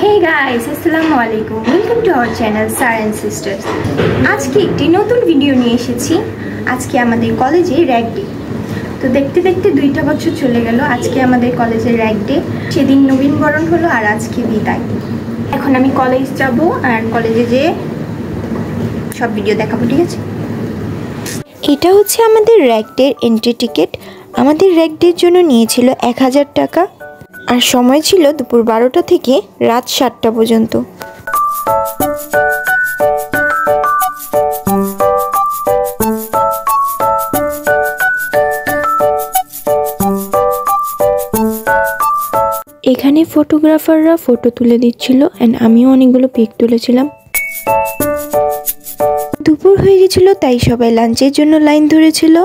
Hey guys, Assalamualaikum. Welcome to our channel Sir and Sisters. আজকে একটি নতুন video নিয়ে এসেছি। আজকে আমাদের কলেজে র‍্যাগ ডে। তো দেখতে দেখতে 2টা বছর চলে গেল। আজকে আমাদের কলেজে র‍্যাগ ডে। সেদিন নবীনবরণ হলো আর আজকে বিদায়। এখন আমি কলেজ যাব আর কলেজে যেয়ে সব ভিডিও দেখাবো, ঠিক আছে? এটা হচ্ছে আমাদের র‍্যাগ ডের এন্ট্রি টিকিট। আমাদের র‍্যাগ ডের জন্য নিয়েছিল 1000 টাকা। আর সময় ছিল দুপুর 12টা থেকে রাত 7টা পর্যন্ত। এখানে ফটোগ্রাফাররা ফটো তুলে দিচ্ছিল এন্ড আমিও অনেকগুলো পিক তুলেছিলাম। দুপুর হয়ে গেছিল তাই সবাই লাঞ্চের জন্য লাইন ধরেছিল।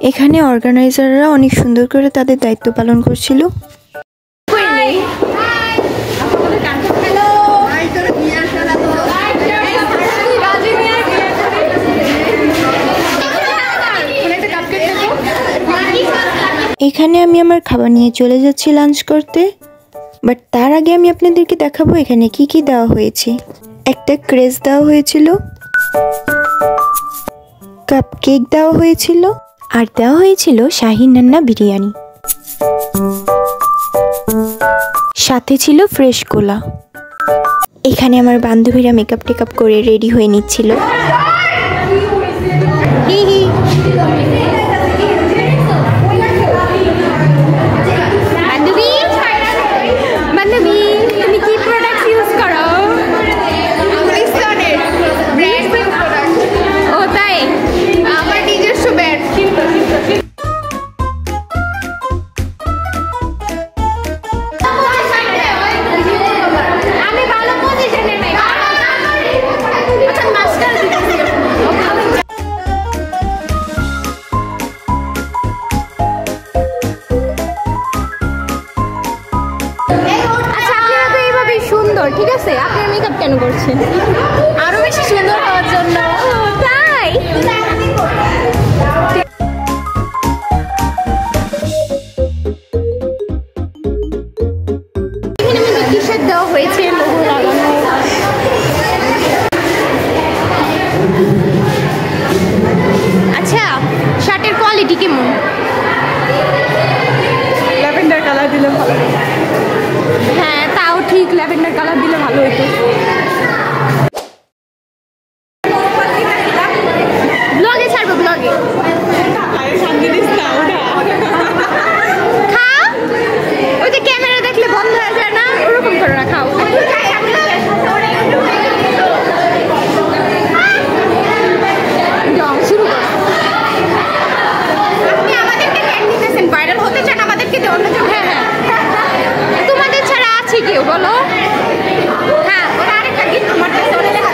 এখানে অর্গানাইজাররা অনেক সুন্দর করে তাদের দায়িত্ব পালন করছিল। এখানে আমি আমার খাবার নিয়ে চলে যাচ্ছি লাঞ্চ করতে, বাট তার আগে আমি আপনাদেরকে দেখাবো এখানে কি কি দেওয়া হয়েছে। একটা ক্রেজ দেওয়া হয়েছিল, কাপকেক দেওয়া হয়েছিল, আর দেওয়া হয়েছিল শাহী নান্না বিরিয়ানি, সাথে ছিল ফ্রেশ কোলা। এখানে আমার বান্ধবীরা মেকআপ টেকআপ করে রেডি হয়ে নিচ্ছিল। ঠিক আছে, আপনি মেকআপ কেন করছেন? আরো বেশি সুন্দর হওয়ার জন্য। তাই এখানে আমাদের টি-শার্ট দেওয়া হয়েছে, লোগো লাগানো। আচ্ছা, শার্টের কোয়ালিটি কেমন? ল্যাভেন্ডার কালার দিলে ভালো। হ্যাঁ, তাও ঠিক, ল্যাভেন্ডার কালার দিলে ভালো হতো। ব্লগে ছাড়বো, ব্লগে। খাও, ওই যে ক্যামেরা দেখলে বন্ধ হয়ে যায় না, ওরকম করে না, খাও। শুরু করো। আপনি আমাদেরকে ট্যাগ দিতেছেন, ভাইরাল হতে চান, আমাদেরকে অন্য কেউ। হ্যাঁ হ্যাঁ, তোমাদের ছাড়া আছে কেউ বলো? হ্যাঁ, ওরা আরেকটা গিফট করতেছে, ওরা লেখা।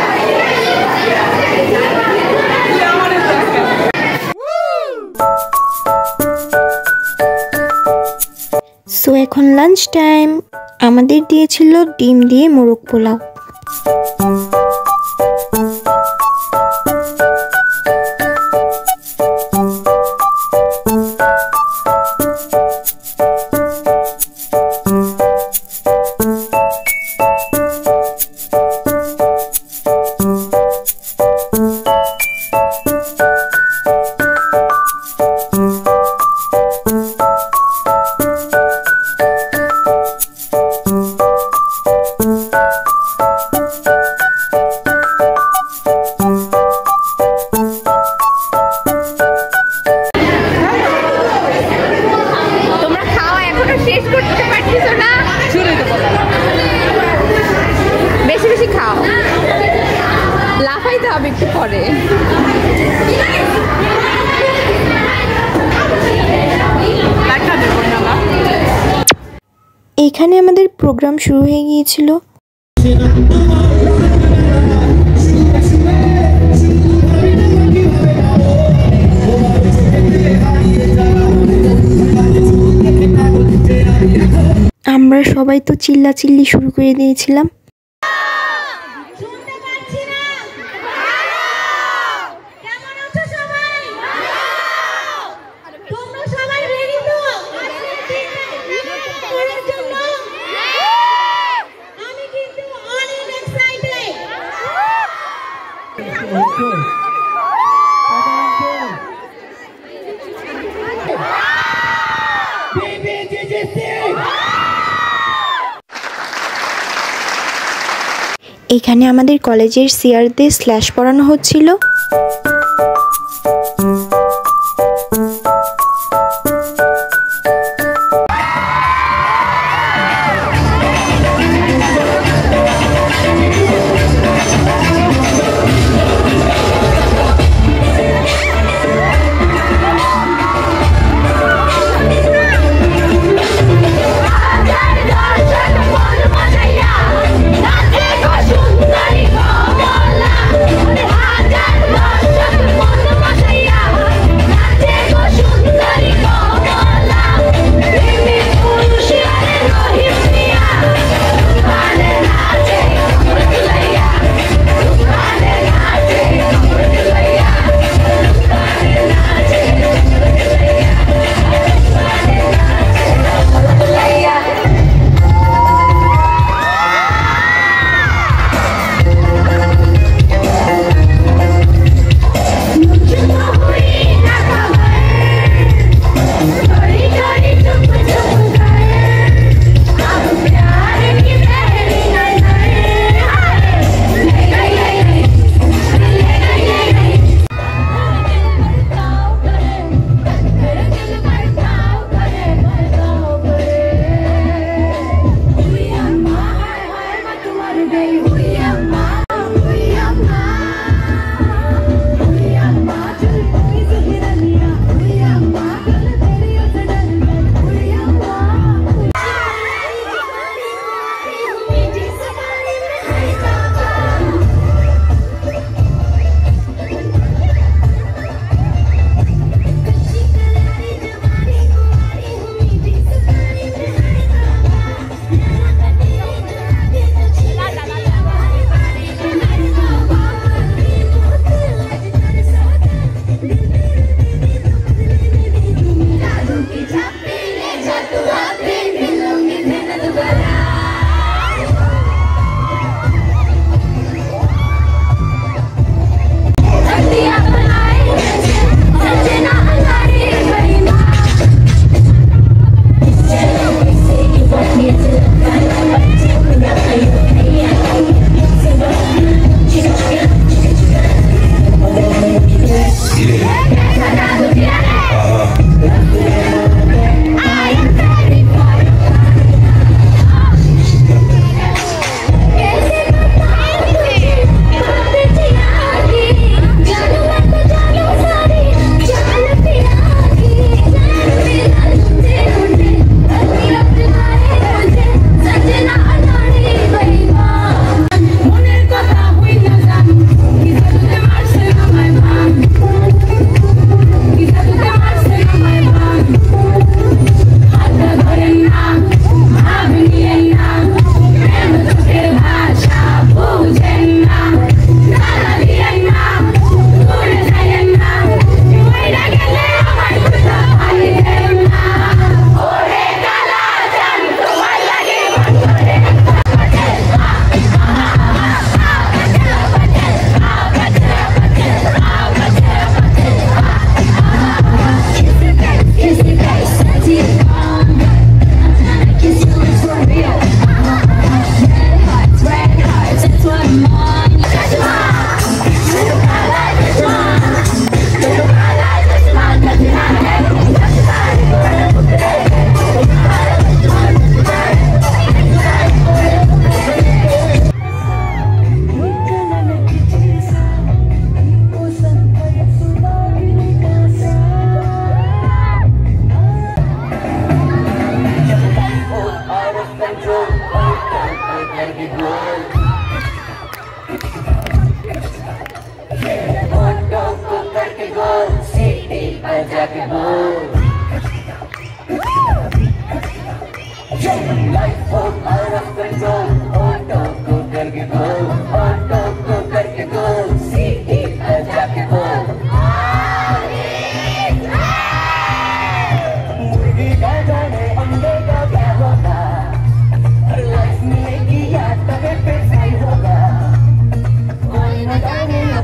সো এখন লাঞ্চ টাইম। আমাদের দিয়েছিল ডিম দিয়ে মোরগ পোলাও। বেশি বেশি খাও, লাফাইতে হবে একটু পরে। এখানে আমাদের প্রোগ্রাম শুরু হয়ে গিয়েছিল। আমরা সবাই তো চিল্লাচিল্লি শুরু করে দিয়েছিলাম। এখানে আমাদের কলেজের সিআরদের স্ল্যাশ পড়ানো হচ্ছিল।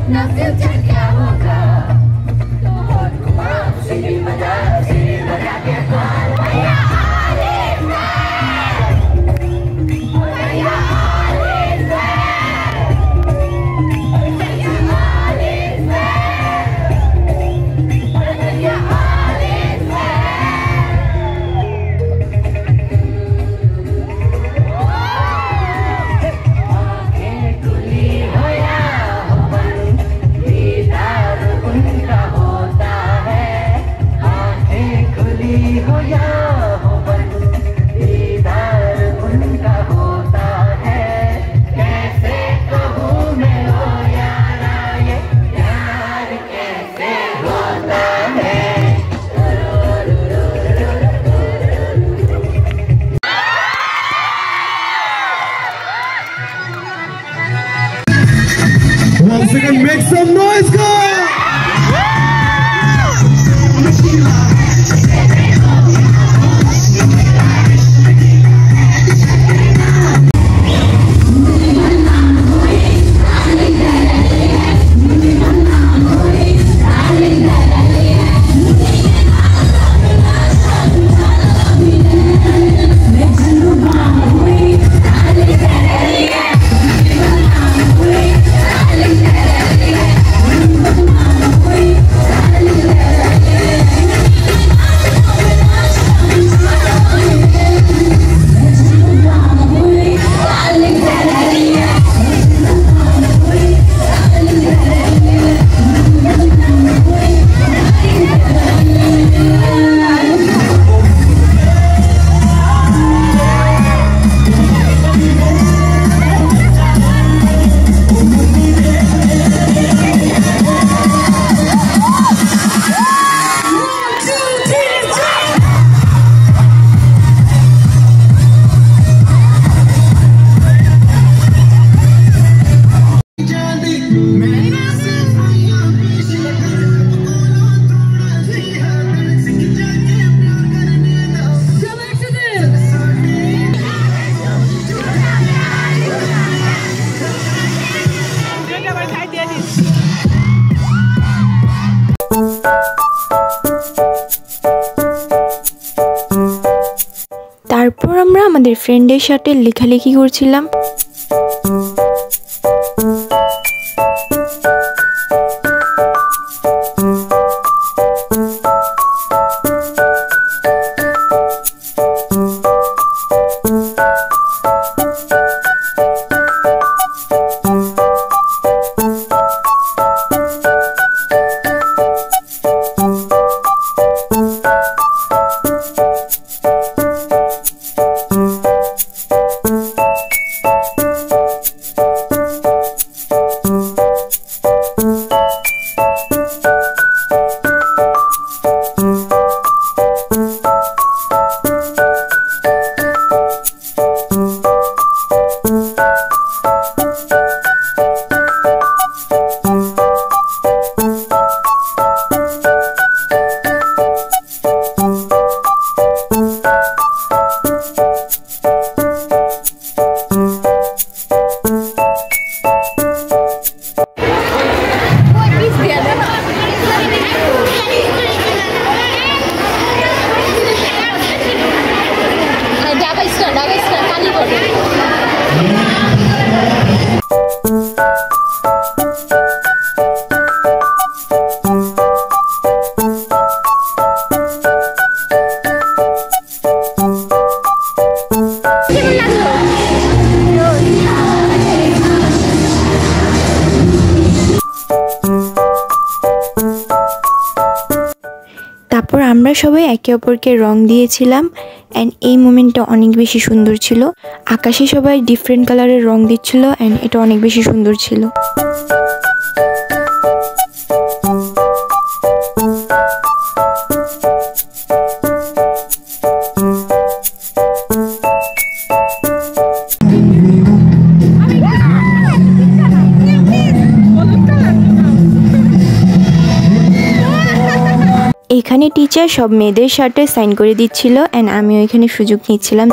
Nothing আমরা আমাদের ফ্রেন্ডের সাথে লেখালেখি করছিলাম। তারপর আমরা সবাই একে অপরকে রং দিয়েছিলাম অ্যান্ড এই মোমেন্টটা অনেক বেশি সুন্দর ছিল। আকাশে সবাই ডিফারেন্ট কালারের রং দিচ্ছিল অ্যান্ড এটা অনেক বেশি সুন্দর ছিল। এখানে টিচার সব মেয়েদের শার্টে সাইন করে দিচ্ছিল অ্যান্ড আমিও এখানে সুযোগ নিচ্ছিলাম।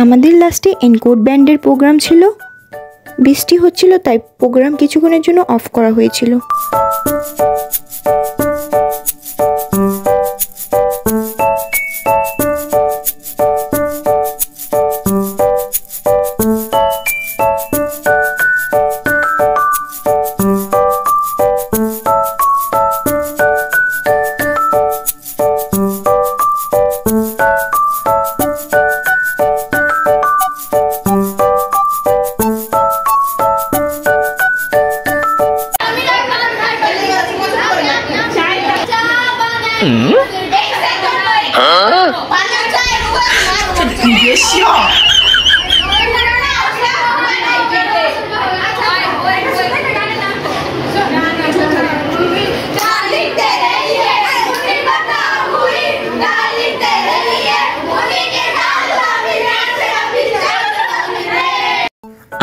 আমাদের লাস্টে এনকোড ব্যান্ডের প্রোগ্রাম ছিল। বৃষ্টি হচ্ছিল তাই প্রোগ্রাম কিছুক্ষণের জন্য অফ করা হয়েছিল।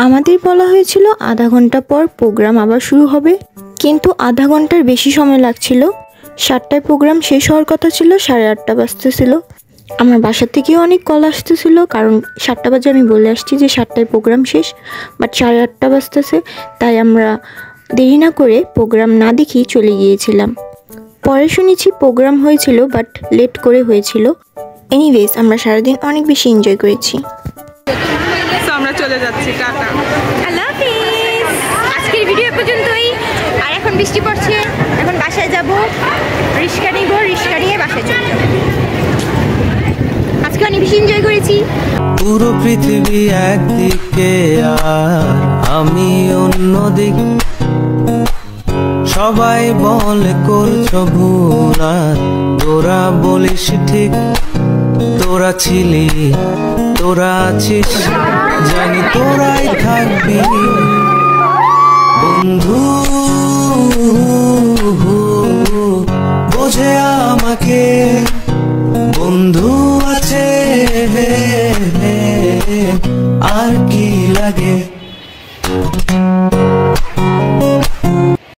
আমাদের বলা হয়েছিল আধা ঘন্টা পর প্রোগ্রাম আবার শুরু হবে, কিন্তু আধা ঘন্টার বেশি সময় লাগছিল। 7টায় প্রোগ্রাম শেষ হওয়ার কথা ছিল, 8:30 বাজতেছিল। আমার বাসা থেকেও অনেক কল আসতেছিল, কারণ 7টা বাজে আমি বলে আসছি যে 7টায় প্রোগ্রাম শেষ, বাট 8:30 বাজতেছে। তাই আমরা দেরি না করে প্রোগ্রাম না দেখেই চলে গিয়েছিলাম। পরে শুনেছি প্রোগ্রাম হয়েছিল বাট লেট করে হয়েছিল। এনিওয়েজ আমরা সারাদিন অনেক বেশি এনজয় করেছি। আমরা চলে যাচ্ছি, টাটা, আল্লাহ হাফেজ। আজকের ভিডিও পর্যন্তই। আর এখন বৃষ্টি পড়ছে, এখন বাসায় যাব, রিক্সা নিব, রিক্সা নিয়ে বাসায় চলে যাব। আজকে অনেক বেশি এনজয় করেছি। পুরো পৃথিবী একদিকে আর আমি অন্যদিকে, সবাই বলে করছো ভুল আর তোরা বলিস ঠিক। তোরা ছিলি, তোরা আছিস, জানি তোরাই থাকবি বন্ধু। বোঝে আমাকে বন্ধু আছে, আর কি লাগে।